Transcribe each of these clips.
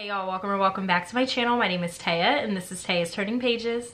Hey y'all, welcome or welcome back to my channel. My name is Taya and this is Taya's Turning Pages.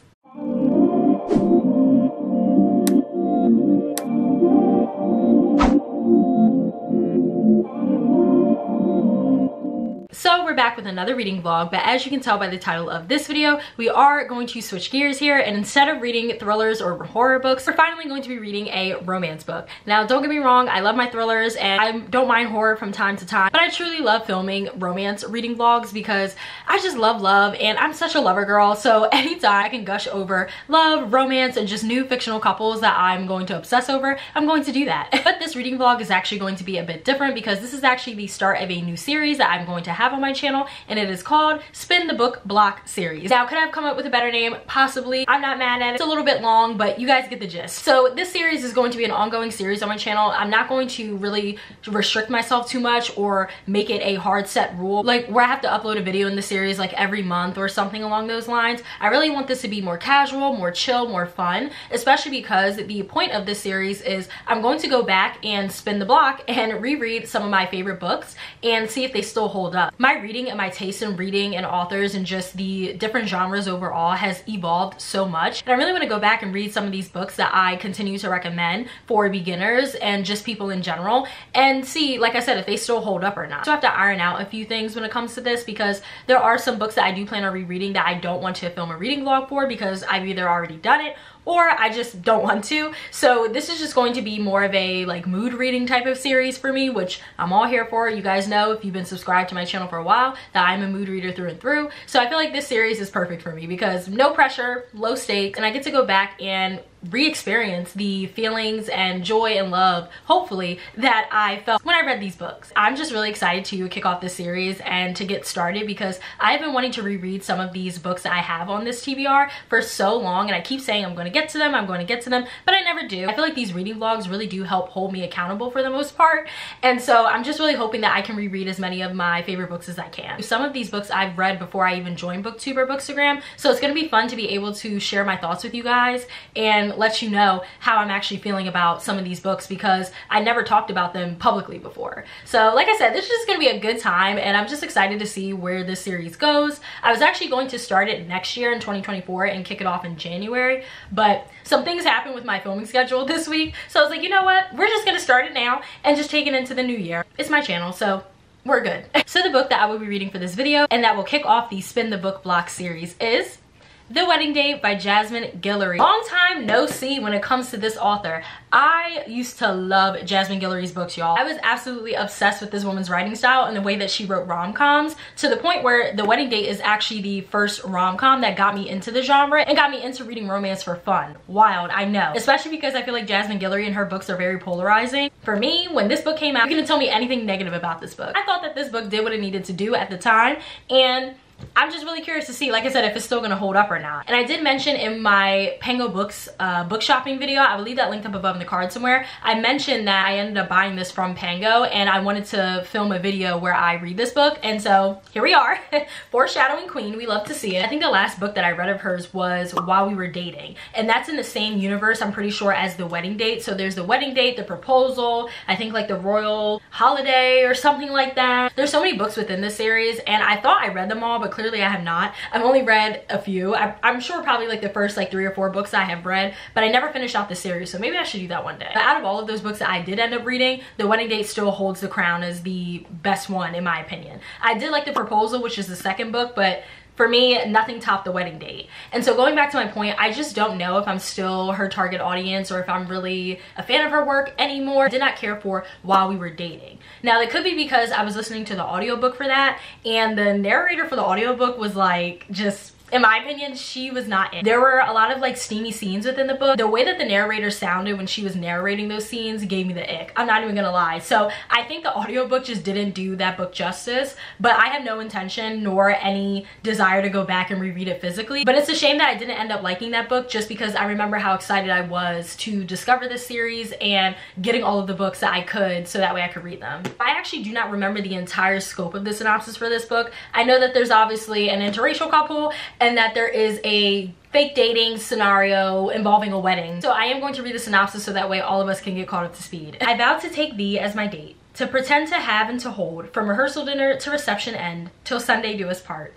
So we're back with another reading vlog, but as you can tell by the title of this video, we are going to switch gears here, and instead of reading thrillers or horror books, we're finally going to be reading a romance book. Now don't get me wrong, I love my thrillers and I don't mind horror from time to time, but I truly love filming romance reading vlogs because I just love love and I'm such a lover girl. So anytime I can gush over love, romance, and just new fictional couples that I'm going to obsess over, I'm going to do that. But this reading vlog is actually going to be a bit different because this is actually the start of a new series that I'm going to have on my channel, and it is called Spin the Book Block series. Now, could I have come up with a better name? Possibly. I'm not mad at it. It's a little bit long, but you guys get the gist. So this series is going to be an ongoing series on my channel. I'm not going to really restrict myself too much or make it a hard set rule, like where I have to upload a video in the series like every month or something along those lines. I really want this to be more casual, more chill, more fun, especially because the point of this series is I'm going to go back and spin the block and reread some of my favorite books and see if they still hold up. My reading and my taste in reading and authors and just the different genres overall has evolved so much, and I really want to go back and read some of these books that I continue to recommend for beginners and just people in general and see, like I said, if they still hold up or not. So I have to iron out a few things when it comes to this because there are some books that I do plan on rereading that I don't want to film a reading vlog for because I've either already done it or I just don't want to. So this is just going to be more of a like mood reading type of series for me, which I'm all here for. You guys know if you've been subscribed to my channel for a while that I'm a mood reader through and through. So I feel like this series is perfect for me because no pressure, low stakes, and I get to go back and re-experience the feelings and joy and love, hopefully, that I felt when I read these books. I'm just really excited to kick off this series and to get started because I've been wanting to reread some of these books that I have on this TBR for so long, and I keep saying I'm going to get to them, but I never do. I feel like these reading vlogs really do help hold me accountable for the most part, and so I'm just really hoping that I can reread as many of my favorite books as I can. Some of these books I've read before I even joined Booktuber Bookstagram, so it's going to be fun to be able to share my thoughts with you guys and let you know how I'm actually feeling about some of these books because I never talked about them publicly before. So like I said, this is just going to be a good time, and I'm just excited to see where this series goes. I was actually going to start it next year in 2024 and kick it off in January, but some things happened with my filming schedule this week, so I was like, you know what, we're just going to start it now and just take it into the new year. It's my channel, so we're good. So the book that I will be reading for this video and that will kick off the Spin the Book Block series is The Wedding Date by Jasmine Guillory. Long time no see when it comes to this author. I used to love Jasmine Guillory's books, y'all. I was absolutely obsessed with this woman's writing style and the way that she wrote rom-coms, to the point where The Wedding Date is actually the first rom-com that got me into the genre and got me into reading romance for fun. Wild, I know. Especially because I feel like Jasmine Guillory and her books are very polarizing. For me, when this book came out, you couldn't tell me anything negative about this book. I thought that this book did what it needed to do at the time, and I'm just really curious to see, like I said, if it's still gonna hold up or not. And I did mention in my Pango Books book shopping video, I will leave that linked up above in the card somewhere, I mentioned that I ended up buying this from Pango and I wanted to film a video where I read this book, and so here we are. Foreshadowing queen, we love to see it. I think the last book that I read of hers was While We Were Dating, and that's in the same universe, I'm pretty sure, as The Wedding Date. So there's The Wedding Date, The Proposal, I think like The Royal Holiday or something like that. There's so many books within this series, and I thought I read them all, but clearly I have not. I've only read a few. I'm sure probably like the first like 3 or 4 books I have read, but I never finished out the series, so maybe I should do that one day. But out of all of those books that I did end up reading, The Wedding Date still holds the crown as the best one in my opinion. I did like The Proposal, which is the second book, but for me, nothing topped The Wedding Date. And so going back to my point, I just don't know if I'm still her target audience or if I'm really a fan of her work anymore. I did not care for While We Were Dating. Now, that could be because I was listening to the audiobook for that, and the narrator for the audiobook was like, just, in my opinion, she was not in. There were a lot of like steamy scenes within the book. The way that the narrator sounded when she was narrating those scenes gave me the ick. I'm not even gonna lie. So I think the audiobook just didn't do that book justice, but I have no intention nor any desire to go back and reread it physically. But it's a shame that I didn't end up liking that book just because I remember how excited I was to discover this series and getting all of the books that I could so that way I could read them. I actually do not remember the entire scope of the synopsis for this book. I know that there's obviously an interracial couple and that there is a fake dating scenario involving a wedding. So I am going to read the synopsis so that way all of us can get caught up to speed. I vowed to take thee as my date. To pretend to have and to hold, from rehearsal dinner to reception end, till Sunday do us part.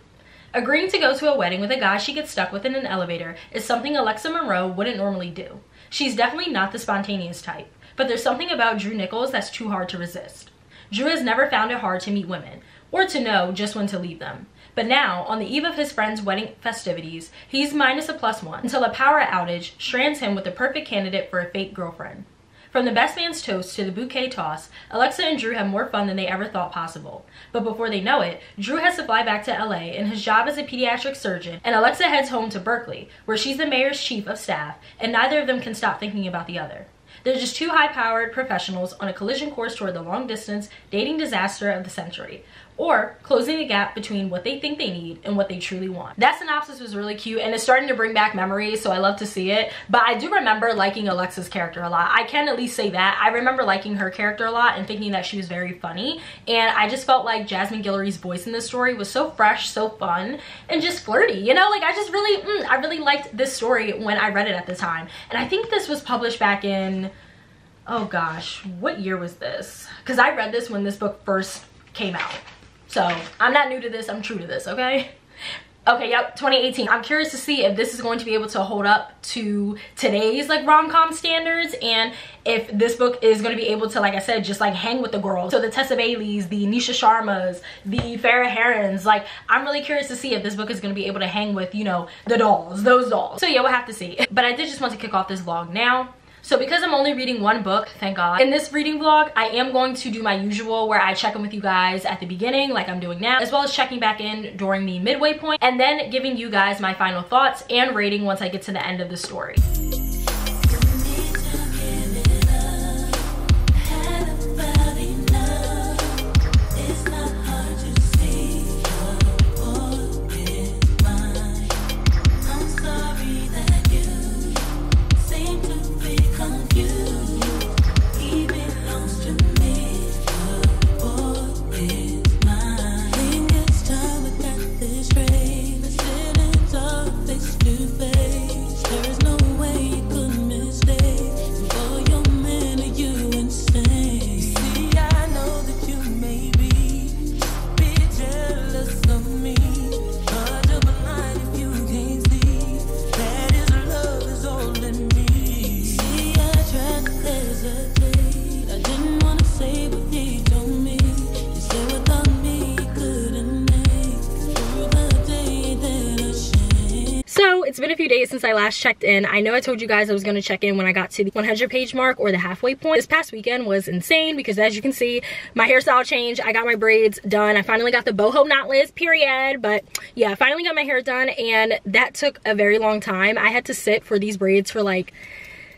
Agreeing to go to a wedding with a guy she gets stuck with in an elevator is something Alexa Monroe wouldn't normally do. She's definitely not the spontaneous type, but there's something about Drew Nichols that's too hard to resist. Drew has never found it hard to meet women, or to know just when to leave them. But now, on the eve of his friend's wedding festivities, he's minus a +1 until a power outage strands him with the perfect candidate for a fake girlfriend. From the best man's toast to the bouquet toss, Alexa and Drew have more fun than they ever thought possible. But before they know it, Drew has to fly back to LA in his job as a pediatric surgeon, and Alexa heads home to Berkeley, where she's the mayor's chief of staff, and neither of them can stop thinking about the other. They're just two high-powered professionals on a collision course toward the long-distance dating disaster of the century, or closing the gap between what they think they need and what they truly want. That synopsis was really cute, and it's starting to bring back memories, so I love to see it. But I do remember liking Alexa's character a lot. I can at least say that. I remember liking her character a lot and thinking that she was very funny, and I just felt like Jasmine Guillory's voice in this story was so fresh, so fun, and just flirty, you know? Like, I just really, I really liked this story when I read it at the time. And I think this was published back in, oh gosh, what year was this? Because I read this when this book first came out. So I'm not new to this, I'm true to this, okay? Okay, yep, 2018. I'm curious to see if this is going to be able to hold up to today's like rom-com standards, and if this book is going to be able to, like I said, just like hang with the girls. So the Tessa Baileys, the Nisha Sharmas, the Farrah Herons, like I'm really curious to see if this book is going to be able to hang with, you know, the dolls, those dolls. So yeah, we'll have to see. But I did just want to kick off this vlog now. So because I'm only reading one book, thank God, in this reading vlog, I am going to do my usual where I check in with you guys at the beginning like I'm doing now, as well as checking back in during the midway point, and then giving you guys my final thoughts and rating once I get to the end of the story. It's been a few days since I last checked in. I know I told you guys I was going to check in when I got to the 100 page mark or the halfway point. This past weekend was insane because, as you can see, my hairstyle changed. I got my braids done. I finally got the boho knotless, period. But yeah, I finally got my hair done, and that took a very long time. I had to sit for these braids for like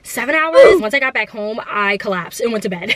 7 hours. Once I got back home, I collapsed and went to bed.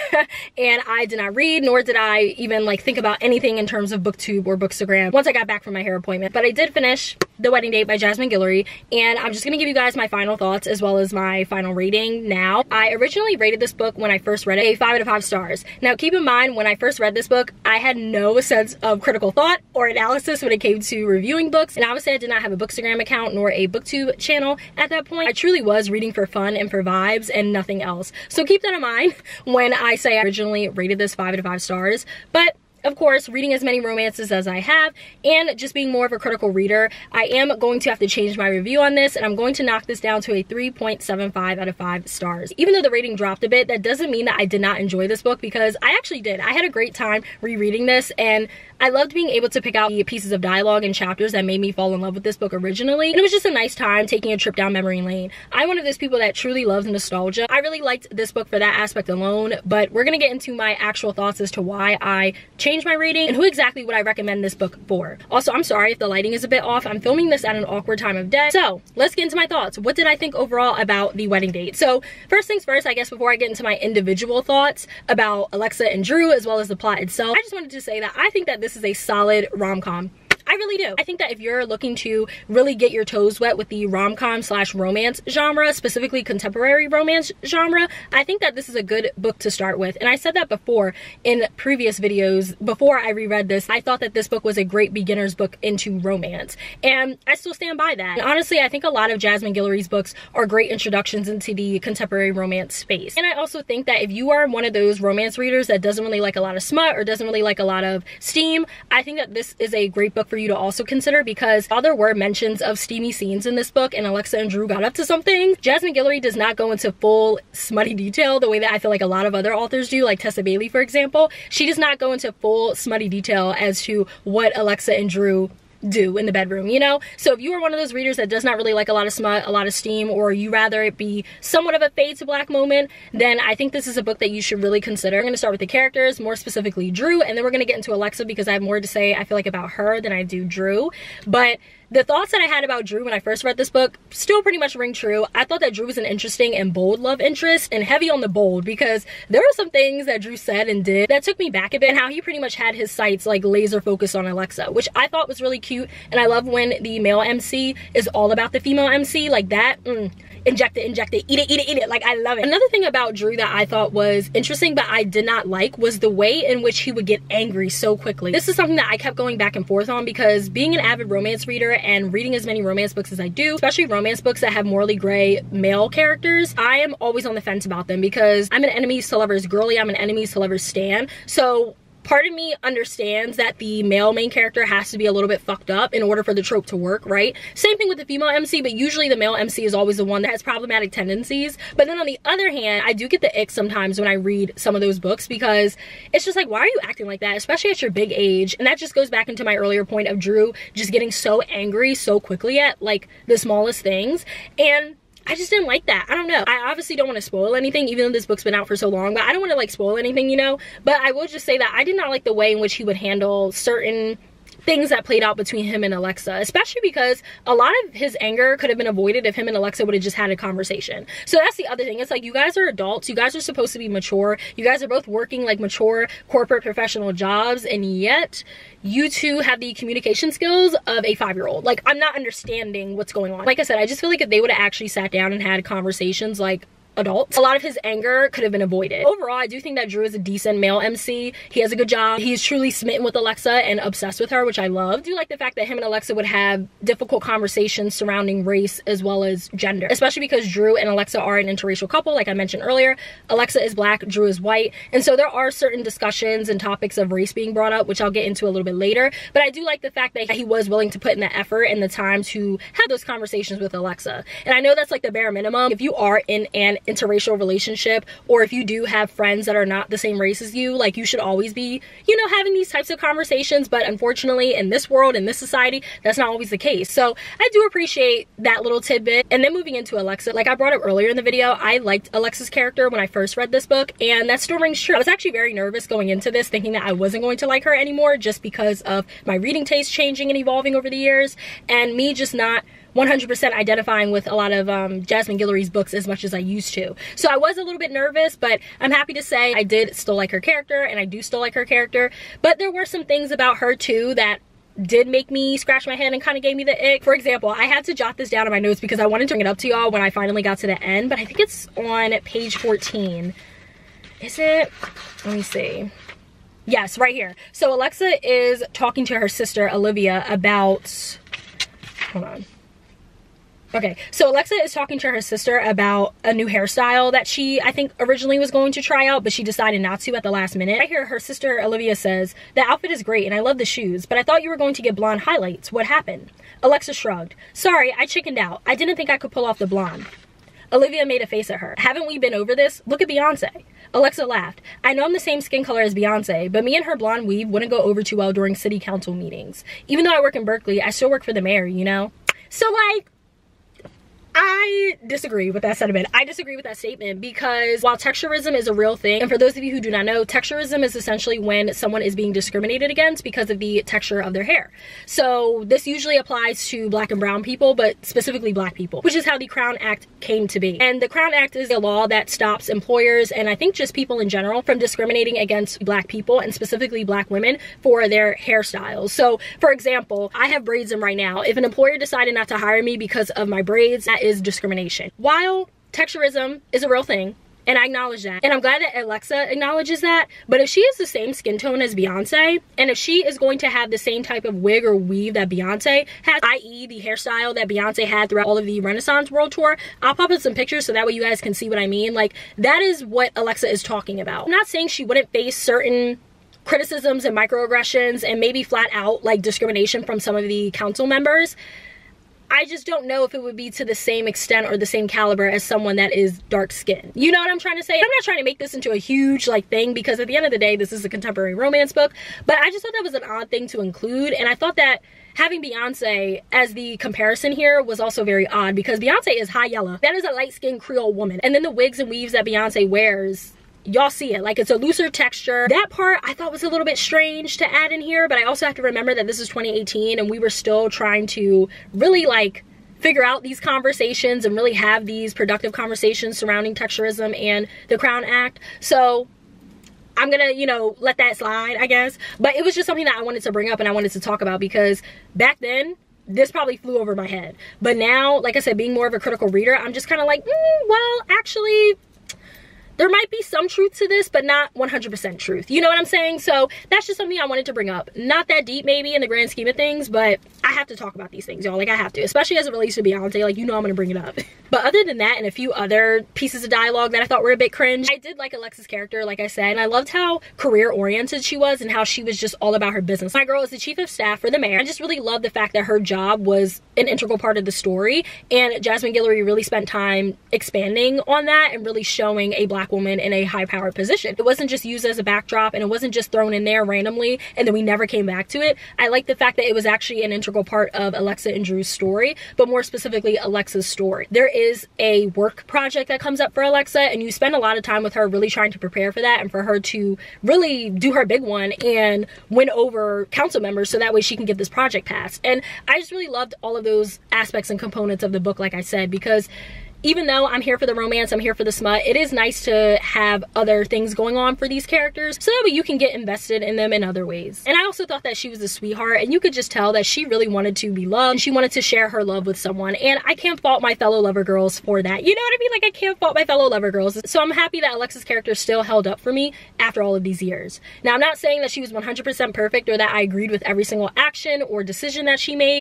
And I did not read, nor did I even like think about anything in terms of Booktube or Bookstagram once I got back from my hair appointment. But I did finish The Wedding Date by Jasmine Guillory, and I'm just gonna give you guys my final thoughts as well as my final rating now. I originally rated this book when I first read it a 5 out of 5 stars. Now keep in mind, when I first read this book, I had no sense of critical thought or analysis when it came to reviewing books, and obviously I did not have a Bookstagram account nor a Booktube channel at that point. I truly was reading for fun and for vibes and nothing else. So keep that in mind when I say I originally rated this 5 out of 5 stars. But of course, reading as many romances as I have and just being more of a critical reader, I am going to have to change my review on this, and I'm going to knock this down to a 3.75 out of 5 stars. Even though the rating dropped a bit, that doesn't mean that I did not enjoy this book, because I actually did. I had a great time rereading this, and I loved being able to pick out the pieces of dialogue and chapters that made me fall in love with this book originally. And it was just a nice time taking a trip down memory lane. I'm one of those people that truly loves nostalgia. I really liked this book for that aspect alone, but we're gonna get into my actual thoughts as to why I changed my rating and who exactly would I recommend this book for. Also, I'm sorry if the lighting is a bit off. I'm filming this at an awkward time of day. So let's get into my thoughts. What did I think overall about The Wedding Date? So first things first, I guess before I get into my individual thoughts about Alexa and Drew as well as the plot itself, I just wanted to say that I think that this is a solid rom-com. I really really do. I think that if you're looking to really get your toes wet with the rom-com slash romance genre, specifically contemporary romance genre, I think that this is a good book to start with. And I said that before in previous videos. Before I reread this, I thought that this book was a great beginner's book into romance, and I still stand by that. And honestly, I think a lot of Jasmine Guillory's books are great introductions into the contemporary romance space. And I also think that if you are one of those romance readers that doesn't really like a lot of smut or doesn't really like a lot of steam, I think that this is a great book for you to also consider, because while there were mentions of steamy scenes in this book and Alexa and Drew got up to something, Jasmine Guillory does not go into full smutty detail the way that I feel like a lot of other authors do, like Tessa Bailey, for example. She does not go into full smutty detail as to what Alexa and Drew do in the bedroom, you know? So if you are one of those readers that does not really like a lot of smut, a lot of steam, or you rather it be somewhat of a fade to black moment, then I think this is a book that you should really consider. I'm going to start with the characters, more specifically Drew, and then we're going to get into Alexa because I have more to say, I feel like, about her than I do Drew. But the thoughts that I had about Drew when I first read this book still pretty much ring true. I thought that Drew was an interesting and bold love interest, and heavy on the bold, because there were some things that Drew said and did that took me back a bit, and how he pretty much had his sights like laser focused on Alexa, which I thought was really cute. And I love when the male MC is all about the female MC, like that. Inject it, eat it, eat it, eat it. Like, I love it. Another thing about Drew that I thought was interesting but I did not like was the way in which he would get angry so quickly. This is something that I kept going back and forth on, because being an avid romance reader and reading as many romance books as I do, especially romance books that have morally gray male characters, I am always on the fence about them, because I'm an enemies to lovers girly, I'm an enemies to lovers stan. So part of me understands that the male main character has to be a little bit fucked up in order for the trope to work, right? Same thing with the female MC, but usually the male MC is always the one that has problematic tendencies. But then on the other hand, I do get the ick sometimes when I read some of those books, because it's just like, why are you acting like that? Especially at your big age. And that just goes back into my earlier point of Drew just getting so angry so quickly at like the smallest things. And I just didn't like that. I don't know. I obviously don't want to spoil anything, even though this book's been out for so long, but I don't want to like spoil anything, you know? But I will just say that I did not like the way in which he would handle certain things that played out between him and Alexa, especially because a lot of his anger could have been avoided if him and Alexa would have just had a conversation. So that's the other thing. It's like, you guys are adults, you guys are supposed to be mature, you guys are both working like mature corporate professional jobs, and yet you two have the communication skills of a 5-year-old. Like, I'm not understanding what's going on. Like I said, I just feel like if they would have actually sat down and had conversations like adults, a lot of his anger could have been avoided. Overall, I do think that Drew is a decent male MC. He has a good job. He's truly smitten with Alexa and obsessed with her, which I love. I do like the fact that him and Alexa would have difficult conversations surrounding race as well as gender, especially because Drew and Alexa are an interracial couple, like I mentioned earlier. Alexa is black, Drew is white, and so there are certain discussions and topics of race being brought up, which I'll get into a little bit later. But I do like the fact that he was willing to put in the effort and the time to have those conversations with Alexa. And I know that's like the bare minimum. If you are in an interracial relationship, or if you do have friends that are not the same race as you, like, you should always be, you know, having these types of conversations. But unfortunately, in this world, in this society, that's not always the case. So I do appreciate that little tidbit. And then moving into Alexa, like I brought up earlier in the video, I liked Alexa's character when I first read this book, and that still rings true. I was actually very nervous going into this, thinking that I wasn't going to like her anymore, just because of my reading taste changing and evolving over the years, and me just not 100% identifying with a lot of Jasmine Guillory's books as much as I used to. So I was a little bit nervous, but I'm happy to say I did still like her character, and I do still like her character. But there were some things about her too that did make me scratch my head and kind of gave me the ick. For example, I had to jot this down in my notes because I wanted to bring it up to y'all when I finally got to the end, but I think it's on page 14. Is it? Let me see. Yes, right here. So Alexa is talking to her sister Olivia about, hold on. Okay, so Alexa is talking to her sister about a new hairstyle that she, I think, originally was going to try out, but she decided not to at the last minute. Right here, her sister Olivia says, "The outfit is great and I love the shoes, but I thought you were going to get blonde highlights. What happened?" Alexa shrugged. "Sorry, I chickened out. I didn't think I could pull off the blonde." Olivia made a face at her. "Haven't we been over this? Look at Beyonce." Alexa laughed. "I know I'm the same skin color as Beyonce, but me and her blonde weave wouldn't go over too well during city council meetings. Even though I work in Berkeley, I still work for the mayor, you know?" So, like, I disagree with that sentiment. I disagree with that statement because while texturism is a real thing, and for those of you who do not know, texturism is essentially when someone is being discriminated against because of the texture of their hair. So this usually applies to black and brown people, but specifically black people, which is how the Crown Act came to be. And the Crown Act is a law that stops employers, and I think just people in general, from discriminating against black people and specifically black women for their hairstyles. So for example, I have braids in right now. If an employer decided not to hire me because of my braids, that is discrimination. While texturism is a real thing, and I acknowledge that, and I'm glad that Alexa acknowledges that, but if she has the same skin tone as Beyonce, and if she is going to have the same type of wig or weave that Beyonce has, i.e. the hairstyle that Beyonce had throughout all of the Renaissance World Tour, I'll pop up some pictures so that way you guys can see what I mean. Like, that is what Alexa is talking about. I'm not saying she wouldn't face certain criticisms and microaggressions and maybe flat out like discrimination from some of the council members. I just don't know if it would be to the same extent or the same caliber as someone that is dark skinned. You know what I'm trying to say? I'm not trying to make this into a huge like thing because at the end of the day, this is a contemporary romance book, but I just thought that was an odd thing to include. And I thought that having Beyonce as the comparison here was also very odd because Beyonce is high yellow. That is a light skinned Creole woman. And then the wigs and weaves that Beyonce wears, y'all see it, like it's a looser texture. That part I thought was a little bit strange to add in here, but I also have to remember that this is 2018 and we were still trying to really like figure out these conversations and really have these productive conversations surrounding texturism and the Crown Act. So I'm gonna, you know, let that slide, I guess. But it was just something that I wanted to bring up and I wanted to talk about because back then this probably flew over my head. But now, like I said, being more of a critical reader, I'm just kind of like, well, actually, there might be some truth to this, but not 100% truth. You know what I'm saying? So that's just something I wanted to bring up. Not that deep maybe in the grand scheme of things, but I have to talk about these things, y'all. Like I have to, especially as it relates to Beyonce. Like, you know I'm gonna bring it up. But other than that and a few other pieces of dialogue that I thought were a bit cringe, I did like Alexa's character, like I said, and I loved how career-oriented she was and how she was just all about her business. My girl is the chief of staff for the mayor. I just really love the fact that her job was an integral part of the story, and Jasmine Guillory really spent time expanding on that and really showing a black woman in a high-powered position. It wasn't just used as a backdrop and it wasn't just thrown in there randomly and then we never came back to it. I like the fact that it was actually an integral part of Alexa and Drew's story, but more specifically Alexa's story. There is a work project that comes up for Alexa and you spend a lot of time with her really trying to prepare for that and for her to really do her big one and win over council members so that way she can get this project passed. And I just really loved all of those aspects and components of the book, like I said, because even though I'm here for the romance, I'm here for the smut, it is nice to have other things going on for these characters so that way you can get invested in them in other ways. And I also thought that she was a sweetheart and you could just tell that she really wanted to be loved and she wanted to share her love with someone, and I can't fault my fellow lover girls for that. You know what I mean? Like, I can't fault my fellow lover girls. So I'm happy that Alexa's character still held up for me after all of these years. Now, I'm not saying that she was 100% perfect or that I agreed with every single action or decision that she made.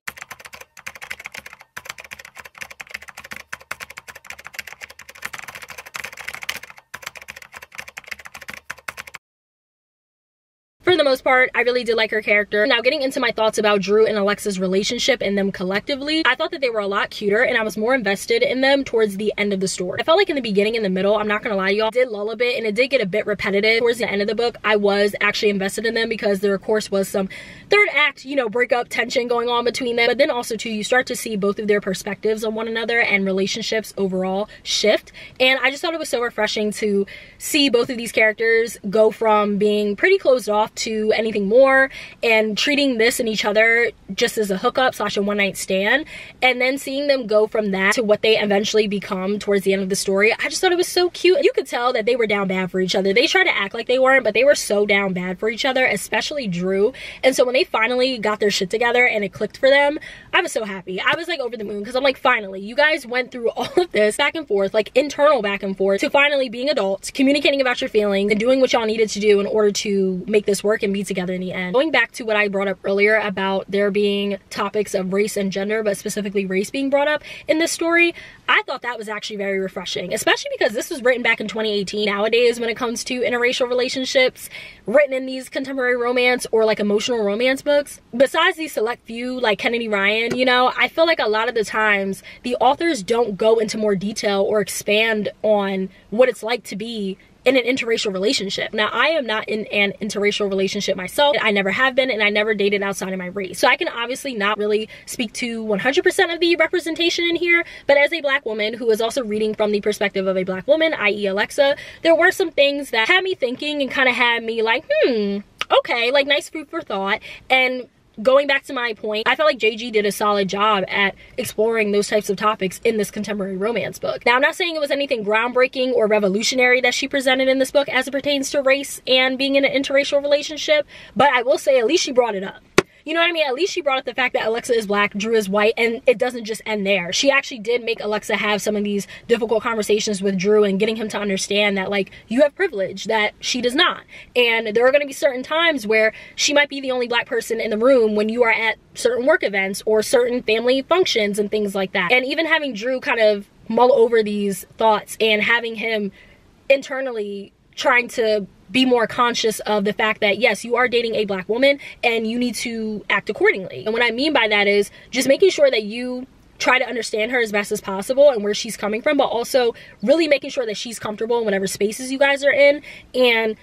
For the most part, I really did like her character. Now, getting into my thoughts about Drew and Alexa's relationship and them collectively, I thought that they were a lot cuter and I was more invested in them towards the end of the story. I felt like in the beginning and the middle, I'm not gonna lie to y'all, it did lull a bit and it did get a bit repetitive. Towards the end of the book, I was actually invested in them because there of course was some third act, you know, breakup tension going on between them. But then also too, you start to see both of their perspectives on one another and relationships overall shift. And I just thought it was so refreshing to see both of these characters go from being pretty closed off to anything more and treating this and each other just as a hookup slash a one-night stand, and then seeing them go from that to what they eventually become towards the end of the story. I just thought it was so cute. You could tell that they were down bad for each other. They tried to act like they weren't, but they were so down bad for each other, especially Drew. And so when they finally got their shit together and it clicked for them, I was so happy. I was like over the moon because I'm like, finally, you guys went through all of this back and forth, like internal back and forth, to finally being adults, communicating about your feelings and doing what y'all needed to do in order to make this work and be together in the end. Going back to what I brought up earlier about there being topics of race and gender, but specifically race being brought up in this story, I thought that was actually very refreshing, especially because this was written back in 2018. Nowadays, when it comes to interracial relationships written in these contemporary romance or like emotional romance books, besides these select few like Kennedy Ryan, you know, I feel like a lot of the times the authors don't go into more detail or expand on what it's like to be in an interracial relationship. Now, I am not in an interracial relationship myself. I never have been, and I never dated outside of my race. So I can obviously not really speak to 100% of the representation in here, but as a Black woman who is also reading from the perspective of a Black woman, i.e. Alexa, there were some things that had me thinking and kind of had me like, okay, like nice food for thought. And going back to my point, I felt like JG did a solid job at exploring those types of topics in this contemporary romance book. Now, I'm not saying it was anything groundbreaking or revolutionary that she presented in this book as it pertains to race and being in an interracial relationship, but I will say at least she brought it up. You know what I mean? At least she brought up the fact that Alexa is Black, Drew is white, and it doesn't just end there. She actually did make Alexa have some of these difficult conversations with Drew and getting him to understand that, like, you have privilege that she does not. And there are going to be certain times where she might be the only Black person in the room when you are at certain work events or certain family functions and things like that. And even having Drew kind of mull over these thoughts and having him internally trying to be more conscious of the fact that, yes, you are dating a Black woman and you need to act accordingly. And what I mean by that is just making sure that you try to understand her as best as possible and where she's coming from, but also really making sure that she's comfortable in whatever spaces you guys are in, and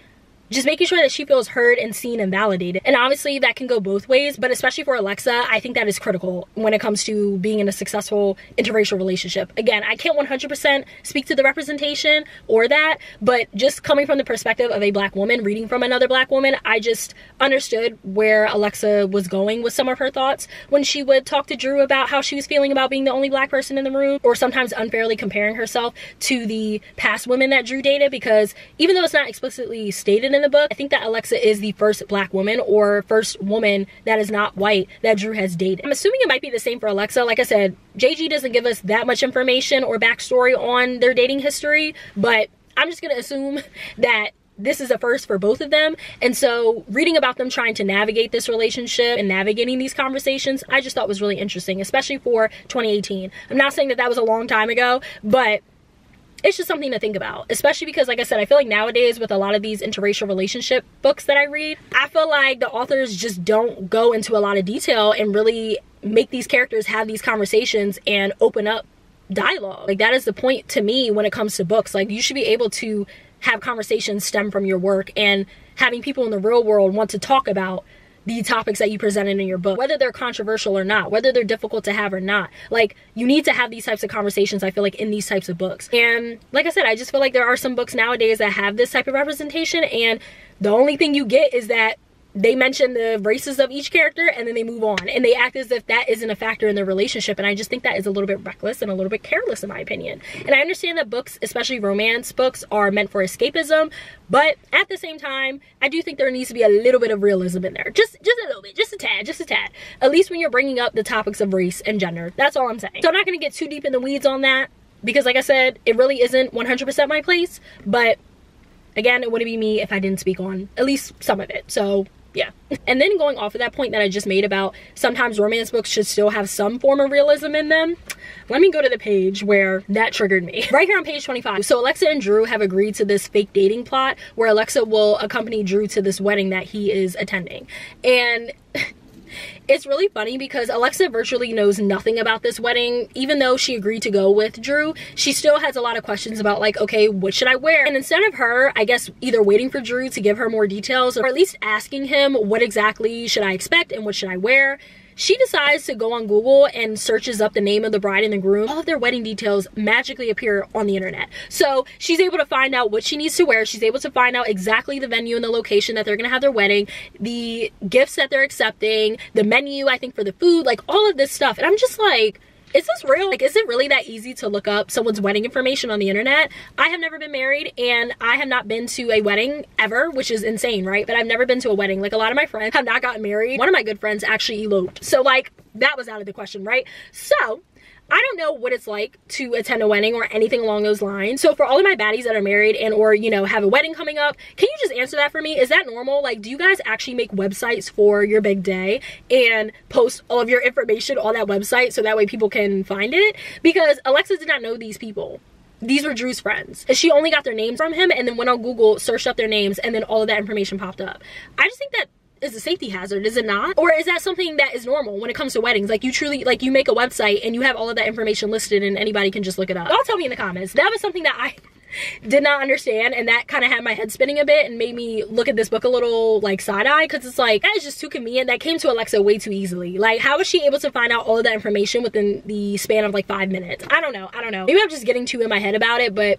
just making sure that she feels heard and seen and validated. And obviously that can go both ways, but especially for Alexa, I think that is critical when it comes to being in a successful interracial relationship. Again, I can't 100% speak to the representation or that, but just coming from the perspective of a Black woman reading from another Black woman, I just understood where Alexa was going with some of her thoughts when she would talk to Drew about how she was feeling about being the only Black person in the room, or sometimes unfairly comparing herself to the past women that Drew dated, because even though it's not explicitly stated in the book, I think that Alexa is the first Black woman or first woman that is not white that Drew has dated. I'm assuming it might be the same for Alexa. Like I said, JG doesn't give us that much information or backstory on their dating history, but I'm just gonna assume that this is a first for both of them. And so reading about them trying to navigate this relationship and navigating these conversations, I just thought was really interesting, especially for 2018. I'm not saying that that was a long time ago, but it's just something to think about, especially because, like I said, I feel like nowadays with a lot of these interracial relationship books that I read, I feel like the authors just don't go into a lot of detail and really make these characters have these conversations and open up dialogue. Like, that is the point to me when it comes to books. Like, you should be able to have conversations stem from your work, and having people in the real world want to talk about the topics that you presented in your book, whether they're controversial or not, whether they're difficult to have or not. Like, you need to have these types of conversations, I feel like, in these types of books. And like I said, I just feel like there are some books nowadays that have this type of representation, and the only thing you get is that they mention the races of each character and then they move on, and they act as if that isn't a factor in their relationship. And I just think that is a little bit reckless and a little bit careless, in my opinion. And I understand that books, especially romance books, are meant for escapism, but at the same time, I do think there needs to be a little bit of realism in there. Just a little bit, just a tad. At least when you're bringing up the topics of race and gender. That's all I'm saying. So I'm not going to get too deep in the weeds on that, because like I said, it really isn't 100% my place. But again, it wouldn't be me if I didn't speak on at least some of it. So yeah. And then going off of that point that I just made about sometimes romance books should still have some form of realism in them, let me go to the page where that triggered me. Right here on page 25. So Alexa and Drew have agreed to this fake dating plot where Alexa will accompany Drew to this wedding that he is attending. And it's really funny because Alexa virtually knows nothing about this wedding. Even though she agreed to go with Drew, she still has a lot of questions about, like, okay, what should I wear? And instead of her, I guess, either waiting for Drew to give her more details, or at least asking him what exactly should I expect and what should I wear, she decides to go on Google and searches up the name of the bride and the groom. All of their wedding details magically appear on the internet. So she's able to find out what she needs to wear. She's able to find out exactly the venue and the location that they're gonna have their wedding, the gifts that they're accepting, the menu, I think, for the food, like all of this stuff. And I'm just like, is this real? Like, is it really that easy to look up someone's wedding information on the internet? I have never been married, and I have not been to a wedding ever, which is insane, right? But I've never been to a wedding. Like, a lot of my friends have not gotten married. One of my good friends actually eloped. So, like, that was out of the question, right? So I don't know what it's like to attend a wedding or anything along those lines. So for all of my baddies that are married and or, you know, have a wedding coming up, can you just answer that for me? Is that normal? Like, do you guys actually make websites for your big day and post all of your information on that website so that way people can find it? Because Alexa did not know these people. These were Drew's friends. She only got their names from him and then went on Google, searched up their names, and then all of that information popped up. I just think that is a safety hazard, is it not? Or is that something that is normal when it comes to weddings? Like, you truly, like, you make a website and you have all of that information listed and anybody can just look it up. Y'all tell me in the comments. That was something that did not understand, and that kind of had my head spinning a bit and made me look at this book a little like side-eye, because it's like, that is just too convenient. That came to Alexa way too easily. Like, how was she able to find out all of that information within the span of like 5 minutes? I don't know. Maybe I'm just getting too in my head about it, but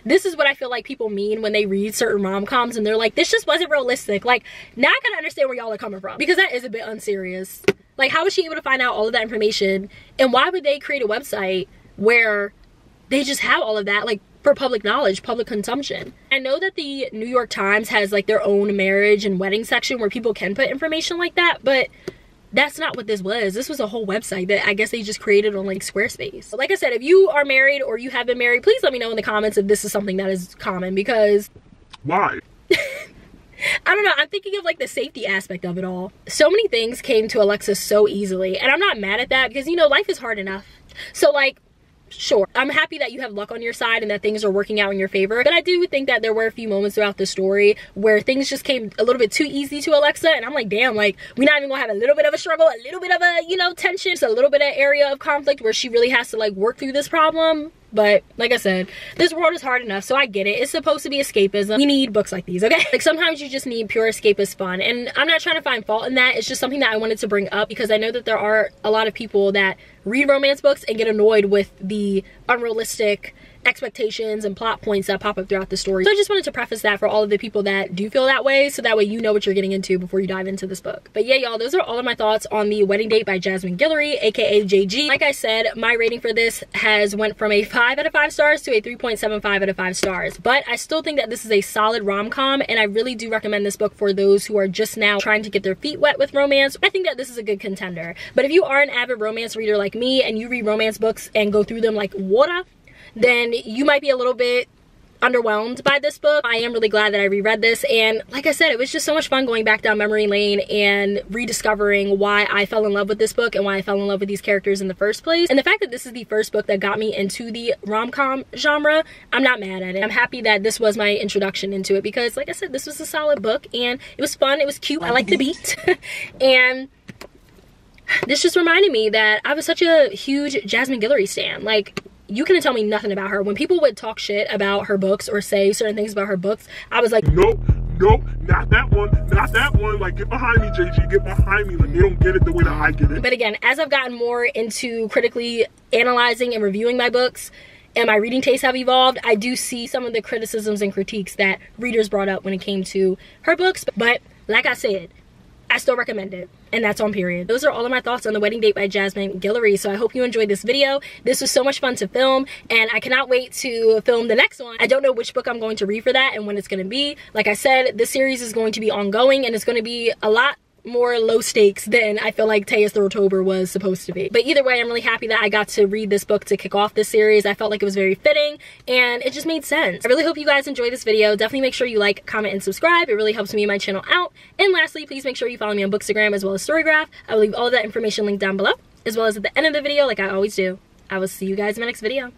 this is what I feel like people mean when they read certain rom-coms and they're like, this just wasn't realistic. Like, now I can understand where y'all are coming from, because that is a bit unserious. Like, how was she able to find out all of that information, and why would they create a website where they just have all of that, like, for public knowledge, public consumption? I know that the New York Times has like their own marriage and wedding section where people can put information like that, but that's not what this was. This was a whole website that I guess they just created on like Squarespace. But like I said, if you are married or you have been married, please let me know in the comments if this is something that is common, because why? I don't know, I'm thinking of like the safety aspect of it all. So many things came to Alexa so easily, and I'm not mad at that, because, you know, life is hard enough. So like, sure, I'm happy that you have luck on your side and that things are working out in your favor, but I do think that there were a few moments throughout the story where things just came a little bit too easy to Alexa, and I'm like, damn, like, we're not even gonna have a little bit of a struggle, a little bit of a, you know, tension, just a little bit of area of conflict where she really has to like work through this problem. But like I said, this world is hard enough, so I get it. It's supposed to be escapism. We need books like these, okay? Like, sometimes you just need pure escapist fun, and I'm not trying to find fault in that. It's just something that I wanted to bring up, because I know that there are a lot of people that read romance books and get annoyed with the unrealistic expectations and plot points that pop up throughout the story. So I just wanted to preface that for all of the people that do feel that way, so that way you know what you're getting into before you dive into this book. But yeah, y'all, those are all of my thoughts on The Wedding Date by Jasmine Guillory, aka JG. Like I said, my rating for this has went from a 5 out of 5 stars to a 3.75 out of 5 stars. But I still think that this is a solid rom-com, and I really do recommend this book for those who are just now trying to get their feet wet with romance. I think that this is a good contender. But if you are an avid romance reader like me, and you read romance books and go through them like water, then you might be a little bit underwhelmed by this book. I am really glad that I reread this, and like I said, it was just so much fun going back down memory lane and rediscovering why I fell in love with this book and why I fell in love with these characters in the first place. And the fact that this is the first book that got me into the rom-com genre, I'm not mad at it. I'm happy that this was my introduction into it, because like I said, this was a solid book and it was fun, it was cute, I like the beat. And this just reminded me that I was such a huge Jasmine Guillory stan. Like, you couldn't tell me nothing about her. When people would talk shit about her books or say certain things about her books, I was like, nope, not that one, not that one. Like, get behind me, JG, get behind me. Like, they don't get it the way that I get it. But again, as I've gotten more into critically analyzing and reviewing my books, and my reading tastes have evolved, I do see some of the criticisms and critiques that readers brought up when it came to her books. But like I said, I still recommend it, and that's on period. Those are all of my thoughts on The Wedding Date by Jasmine Guillory. So I hope you enjoyed this video. This was so much fun to film, and I cannot wait to film the next one. I don't know which book I'm going to read for that and when it's going to be. Like I said, this series is going to be ongoing, and it's going to be a lot more low stakes than I feel like Teus the Rotober was supposed to be. But either way, I'm really happy that I got to read this book to kick off this series. I felt like it was very fitting, and it just made sense. I really hope you guys enjoyed this video. Definitely make sure you like, comment, and subscribe. It really helps me and my channel out. And lastly, please make sure you follow me on Bookstagram as well as Storygraph. I will leave all of that information linked down below, as well as at the end of the video, like I always do. I will see you guys in my next video.